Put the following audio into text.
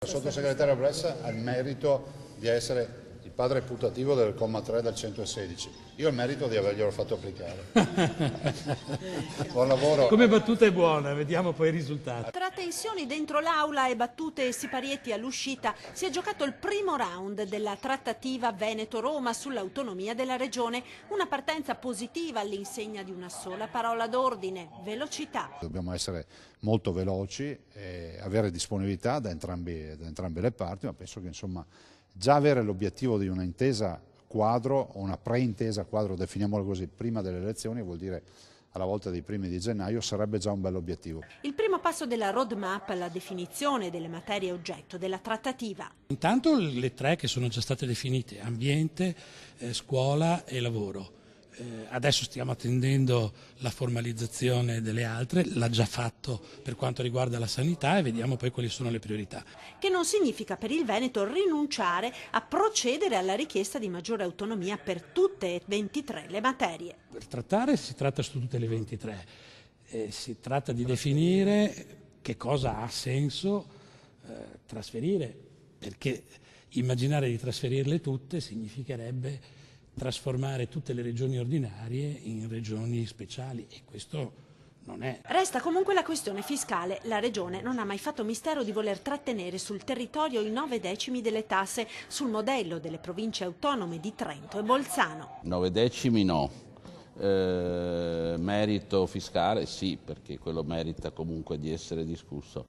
Il sottosegretario Bressa ha il merito di essere il padre putativo del comma 3 del 116. Io ho il merito di averglielo fatto applicare. Buon lavoro. Come battuta è buona, vediamo poi i risultati. Tra tensioni dentro l'aula e battute e siparietti all'uscita si è giocato il primo round della trattativa Veneto-Roma sull'autonomia della regione. Una partenza positiva all'insegna di una sola parola d'ordine: velocità. Dobbiamo essere molto veloci e avere disponibilità da entrambe le parti, ma penso che insomma già avere l'obiettivo di una intesa quadro o una pre-intesa quadro, definiamola così, prima delle elezioni, vuol dire alla volta dei primi di gennaio, sarebbe già un bell'obiettivo. Il primo passo della roadmap è la definizione delle materie oggetto della trattativa. Intanto le tre che sono già state definite: ambiente, scuola e lavoro. Adesso stiamo attendendo la formalizzazione delle altre, l'ha già fatto per quanto riguarda la sanità, e vediamo poi quali sono le priorità. Che non significa per il Veneto rinunciare a procedere alla richiesta di maggiore autonomia per tutte e 23 le materie. Per trattare si tratta su tutte le 23, si tratta di definire che cosa ha senso trasferire, perché immaginare di trasferirle tutte significherebbe trasformare tutte le regioni ordinarie in regioni speciali, e questo non è. Resta comunque la questione fiscale. La regione non ha mai fatto mistero di voler trattenere sul territorio i 9 decimi delle tasse, sul modello delle province autonome di Trento e Bolzano. 9 decimi no, merito fiscale sì, perché quello merita comunque di essere discusso.